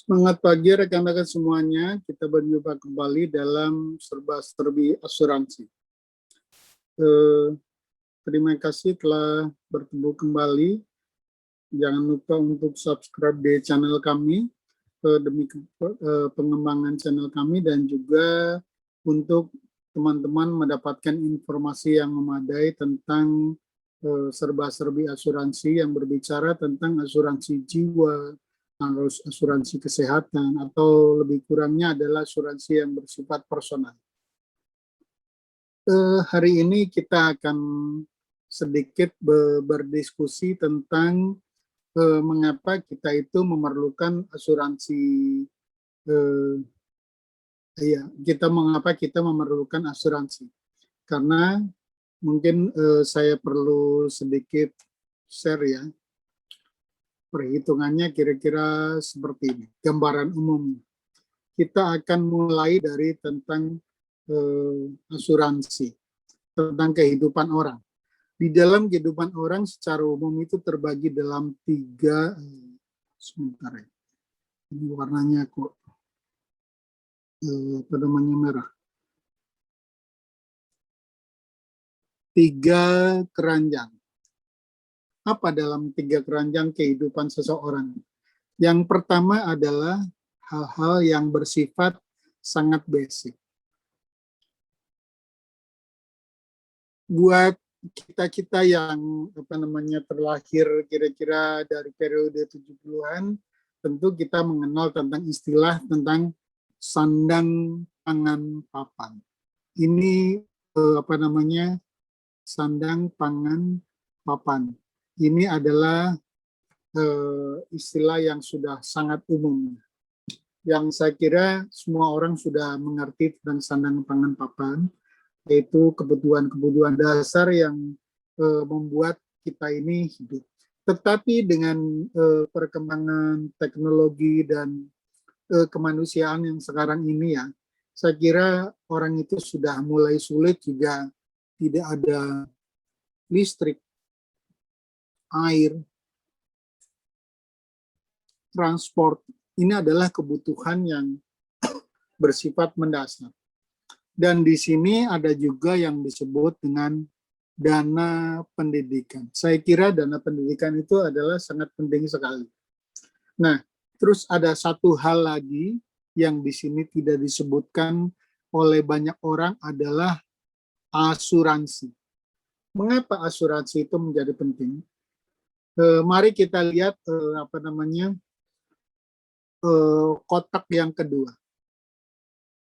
Semangat pagi rekan-rekan semuanya, kita berjumpa kembali dalam serba-serbi asuransi. Terima kasih telah bertemu kembali. Jangan lupa untuk subscribe di channel kami demi pengembangan channel kami, dan juga untuk teman-teman mendapatkan informasi yang memadai tentang serba-serbi asuransi yang berbicara tentang asuransi jiwa, asuransi kesehatan, atau lebih kurangnya adalah asuransi yang bersifat personal. Hari ini kita akan sedikit berdiskusi tentang mengapa kita itu memerlukan asuransi, mengapa kita memerlukan asuransi. Karena mungkin saya perlu sedikit share ya. Perhitungannya kira-kira seperti ini, gambaran umum. Kita akan mulai dari tentang asuransi, tentang kehidupan orang. Di dalam kehidupan orang secara umum itu terbagi dalam tiga, sebentar ya, ini warnanya kok merah. Tiga keranjang. Apa dalam tiga keranjang kehidupan seseorang? Yang pertama adalah hal-hal yang bersifat sangat basic. Buat kita-kita yang terlahir kira-kira dari periode 70-an, tentu kita mengenal tentang istilah tentang sandang, pangan, papan. Ini sandang, pangan, papan. Ini adalah istilah yang sudah sangat umum, yang saya kira semua orang sudah mengerti tentang sandang, pangan, papan, yaitu kebutuhan-kebutuhan dasar yang membuat kita ini hidup. Tetapi dengan perkembangan teknologi dan kemanusiaan yang sekarang ini ya, saya kira orang itu sudah mulai sulit juga tidak ada listrik, air, transport. Ini adalah kebutuhan yang bersifat mendasar. Dan di sini ada juga yang disebut dengan dana pendidikan. Saya kira dana pendidikan itu adalah sangat penting sekali. Nah, terus ada satu hal lagi yang di sini tidak disebutkan oleh banyak orang adalah asuransi. Mengapa asuransi itu menjadi penting? Mari kita lihat kotak yang kedua.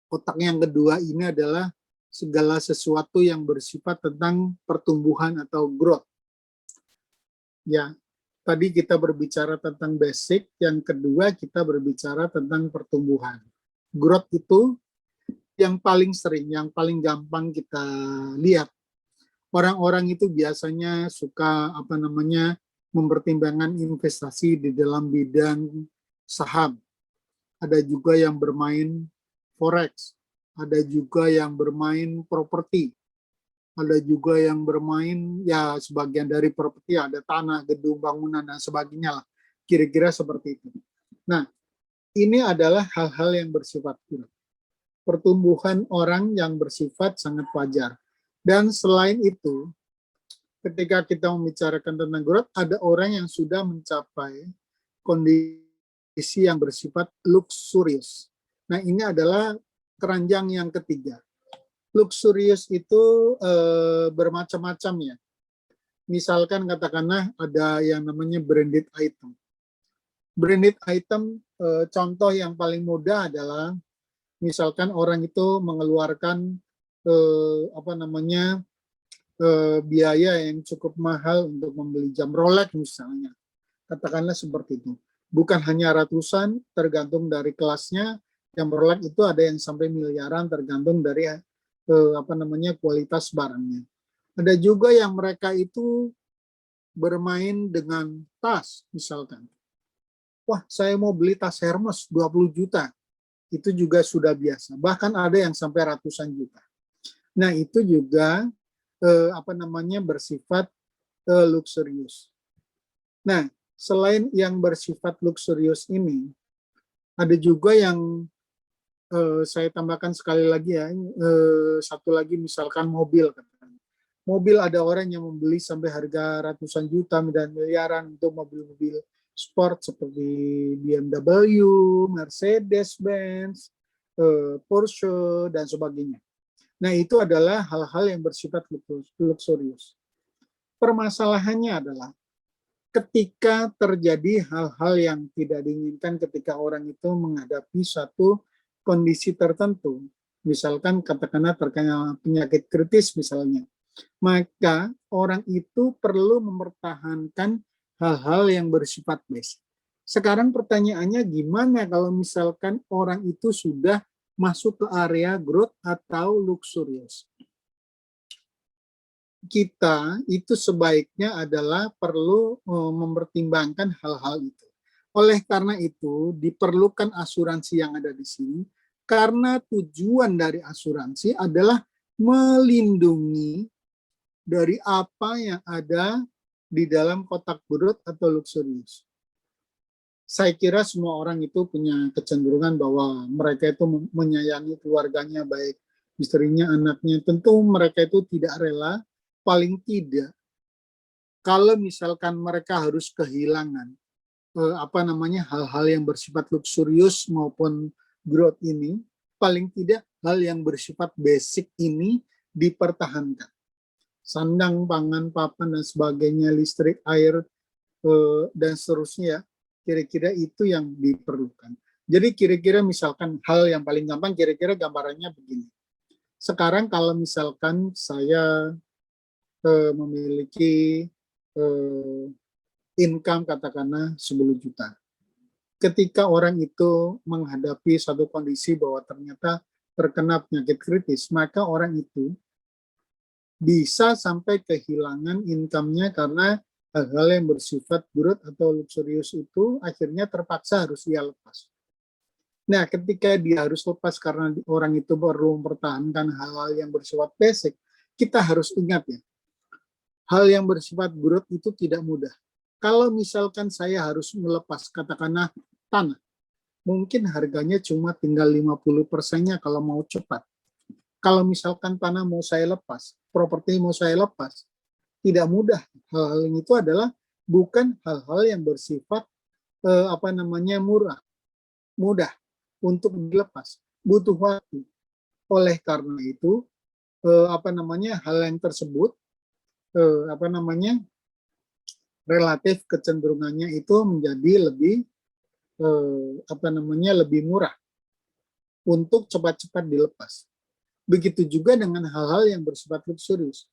Kotak yang kedua ini adalah segala sesuatu yang bersifat tentang pertumbuhan atau growth. Ya, tadi kita berbicara tentang basic, yang kedua kita berbicara tentang pertumbuhan. Growth itu yang paling sering, yang paling gampang kita lihat. Orang-orang itu biasanya suka mempertimbangkan investasi di dalam bidang saham. Ada juga yang bermain forex, ada juga yang bermain properti, ada juga yang bermain ya sebagian dari properti, ada tanah, gedung, bangunan, dan sebagainya lah. Kira-kira seperti itu. Nah, ini adalah hal-hal yang bersifat pertumbuhan orang yang bersifat sangat wajar. Dan selain itu, ketika kita membicarakan tentang growth, ada orang yang sudah mencapai kondisi yang bersifat luxurious. Nah, ini adalah keranjang yang ketiga. Luxurious itu bermacam-macam ya. Misalkan katakanlah ada yang namanya branded item. Branded item, contoh yang paling mudah adalah misalkan orang itu mengeluarkan biaya yang cukup mahal untuk membeli jam Rolex misalnya. Katakanlah seperti itu. Bukan hanya ratusan, tergantung dari kelasnya. Jam Rolex itu ada yang sampai miliaran, tergantung dari kualitas barangnya. Ada juga yang mereka itu bermain dengan tas misalkan. Wah, saya mau beli tas Hermes 20 juta. Itu juga sudah biasa. Bahkan ada yang sampai ratusan juta. Nah, itu juga bersifat luxurious. Nah, selain yang bersifat luxurious ini, Ada juga yang saya tambahkan sekali lagi ya, satu lagi misalkan mobil. Mobil ada orang yang membeli sampai harga ratusan juta dan miliaran untuk mobil-mobil sport seperti BMW, Mercedes-Benz, Porsche, dan sebagainya. Nah, itu adalah hal-hal yang bersifat luksurius. Permasalahannya adalah ketika terjadi hal-hal yang tidak diinginkan ketika orang itu menghadapi satu kondisi tertentu, misalkan katakanlah terkena penyakit kritis misalnya, maka orang itu perlu mempertahankan hal-hal yang bersifat basic. Sekarang pertanyaannya gimana kalau misalkan orang itu sudah masuk ke area growth atau luxurious? Kita itu sebaiknya adalah perlu mempertimbangkan hal-hal itu. Oleh karena itu, diperlukan asuransi yang ada di sini, karena tujuan dari asuransi adalah melindungi dari apa yang ada di dalam kotak growth atau luxurious. Saya kira semua orang itu punya kecenderungan bahwa mereka itu menyayangi keluarganya, baik istrinya, anaknya. Tentu mereka itu tidak rela, paling tidak, kalau misalkan mereka harus kehilangan hal-hal yang bersifat luxurious maupun growth ini, paling tidak hal yang bersifat basic ini dipertahankan. Sandang, pangan, papan, dan sebagainya, listrik, air, dan seterusnya, kira-kira itu yang diperlukan. Jadi kira-kira misalkan hal yang paling gampang, kira-kira gambarannya begini. Sekarang kalau misalkan saya memiliki income katakanlah 10 juta. Ketika orang itu menghadapi satu kondisi bahwa ternyata terkena penyakit kritis, maka orang itu bisa sampai kehilangan income-nya karena hal-hal yang bersifat growth atau luxurious itu akhirnya terpaksa harus dia lepas. Nah, ketika dia harus lepas karena orang itu perlu mempertahankan hal-hal yang bersifat basic, kita harus ingat ya, hal yang bersifat growth itu tidak mudah. Kalau misalkan saya harus melepas katakanlah tanah, mungkin harganya cuma tinggal 50%-nya kalau mau cepat. Kalau misalkan tanah mau saya lepas, properti mau saya lepas, tidak mudah. Hal-hal itu adalah bukan hal-hal yang bersifat mudah untuk dilepas, butuh waktu. Oleh karena itu, hal yang tersebut relatif kecenderungannya itu menjadi lebih murah untuk cepat-cepat dilepas. Begitu juga dengan hal-hal yang bersifat luxurious.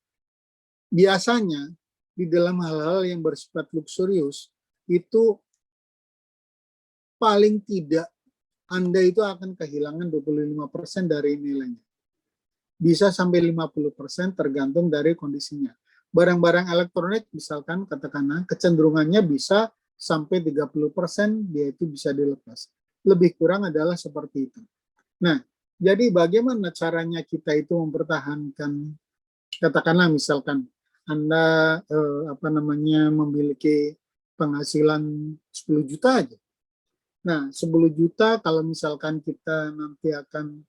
Biasanya di dalam hal-hal yang bersifat luxurious itu paling tidak Anda itu akan kehilangan 25% dari nilainya. Bisa sampai 50% tergantung dari kondisinya. Barang-barang elektronik misalkan katakanlah kecenderungannya bisa sampai 30% dia itu bisa dilepas. Lebih kurang adalah seperti itu. Nah, jadi bagaimana caranya kita itu mempertahankan, katakanlah misalkan Anda memiliki penghasilan 10 juta aja. Nah, 10 juta kalau misalkan kita nanti akan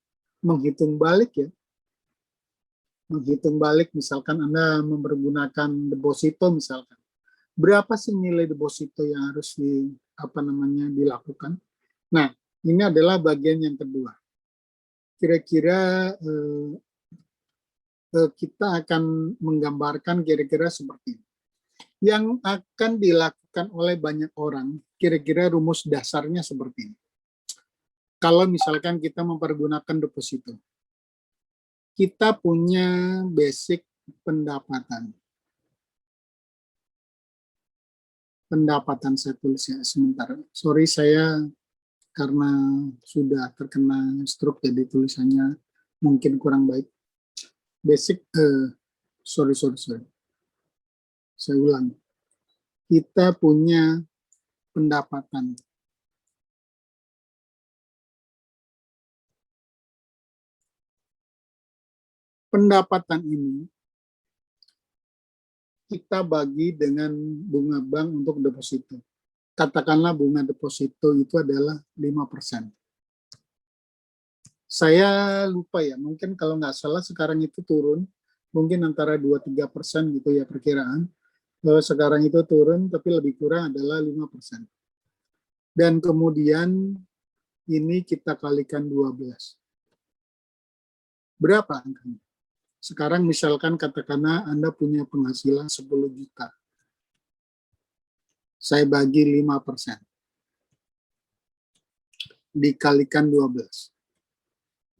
menghitung balik misalkan Anda mempergunakan deposito misalkan. Berapa sih nilai deposito yang harus dilakukan? Nah, ini adalah bagian yang kedua. Kira-kira kita akan menggambarkan kira-kira seperti ini. Yang akan dilakukan oleh banyak orang, kira-kira rumus dasarnya seperti ini. Kalau misalkan kita mempergunakan deposito, kita punya basic pendapatan. Pendapatan saya tulis ya sebentar. Sorry, saya karena sudah terkena stroke jadi tulisannya mungkin kurang baik. Basic, sorry. Saya ulang. Kita punya pendapatan. Pendapatan ini kita bagi dengan bunga bank untuk deposito. katakanlah bunga deposito itu adalah 5%. Saya lupa ya, mungkin kalau nggak salah sekarang itu turun, mungkin antara 2-3% gitu ya perkiraan. Sekarang itu turun, tapi lebih kurang adalah 5%. Dan kemudian ini kita kalikan 12. Berapa angkanya? Sekarang misalkan katakanlah Anda punya penghasilan 10 juta. Saya bagi 5%. Dikalikan 12.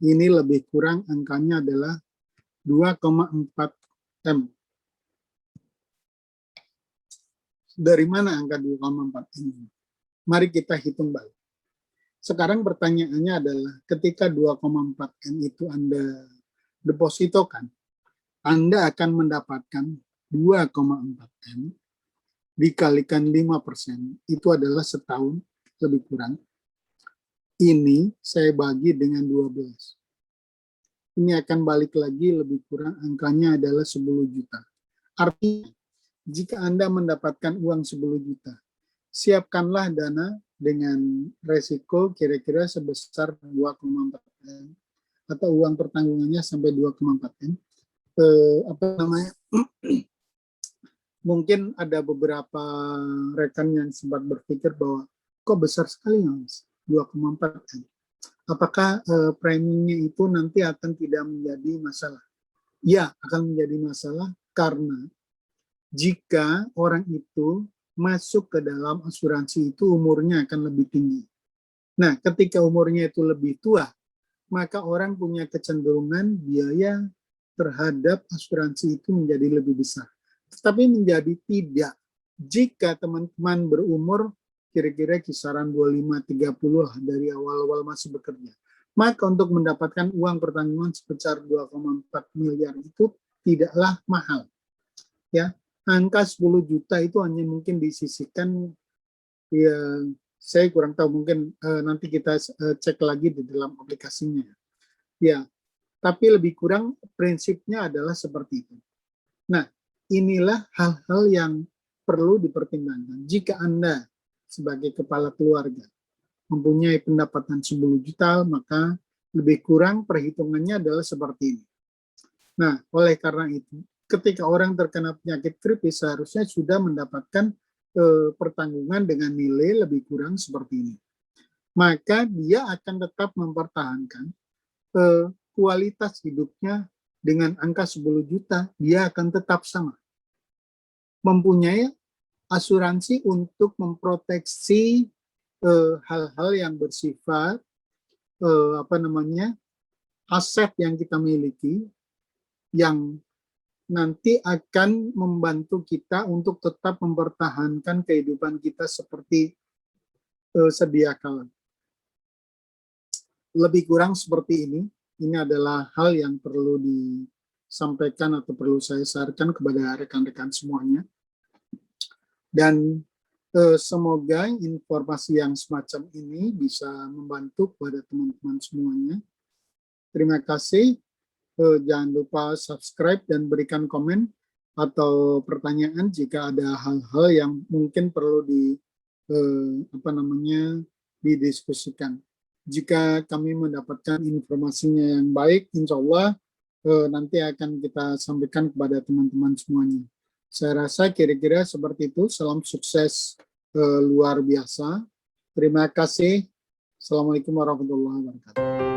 Ini lebih kurang angkanya adalah 2,4 M. Dari mana angka 2,4 M? Mari kita hitung balik. Sekarang pertanyaannya adalah ketika 2,4 M itu Anda depositokan, Anda akan mendapatkan 2,4 M dikalikan 5%, itu adalah setahun lebih kurang. Ini saya bagi dengan 12. Ini akan balik lagi lebih kurang angkanya adalah 10 juta. Artinya, jika Anda mendapatkan uang 10 juta, siapkanlah dana dengan resiko kira-kira sebesar 2,4 M atau uang pertanggungannya sampai 2,4 M. Mungkin ada beberapa rekan yang sempat berpikir bahwa kok besar sekali Mas, 2,4 M. Apakah preminya itu nanti akan tidak menjadi masalah? Ya, akan menjadi masalah karena jika orang itu masuk ke dalam asuransi itu umurnya akan lebih tinggi. Nah, ketika umurnya itu lebih tua, maka orang punya kecenderungan biaya terhadap asuransi itu menjadi lebih besar. Tetapi menjadi tidak jika teman-teman berumur kira-kira kisaran 25-30 lah dari awal-awal masih bekerja. Maka untuk mendapatkan uang pertanggungan sebesar 2,4 miliar itu tidaklah mahal. Ya, angka 10 juta itu hanya mungkin disisihkan, ya saya kurang tahu, mungkin nanti kita cek lagi di dalam aplikasinya. Ya, tapi lebih kurang prinsipnya adalah seperti itu. Nah, inilah hal-hal yang perlu dipertimbangkan. Jika Anda sebagai kepala keluarga mempunyai pendapatan 10 juta, maka lebih kurang perhitungannya adalah seperti ini. Nah, oleh karena itu, ketika orang terkena penyakit kritis, seharusnya sudah mendapatkan pertanggungan dengan nilai lebih kurang seperti ini. Maka dia akan tetap mempertahankan kualitas hidupnya dengan angka 10 juta, dia akan tetap sama. Mempunyai asuransi untuk memproteksi hal-hal yang bersifat aset yang kita miliki yang nanti akan membantu kita untuk tetap mempertahankan kehidupan kita seperti sedia kala. Lebih kurang seperti ini. Ini adalah hal yang perlu disampaikan atau perlu saya sarankan kepada rekan-rekan semuanya. Dan semoga informasi yang semacam ini bisa membantu kepada teman-teman semuanya. Terima kasih. Jangan lupa subscribe dan berikan komen atau pertanyaan jika ada hal-hal yang mungkin perlu didiskusikan. Jika kami mendapatkan informasinya yang baik, insya Allah nanti akan kita sampaikan kepada teman-teman semuanya. Saya rasa kira-kira seperti itu. Salam sukses luar biasa. Terima kasih. Assalamualaikum warahmatullahi wabarakatuh.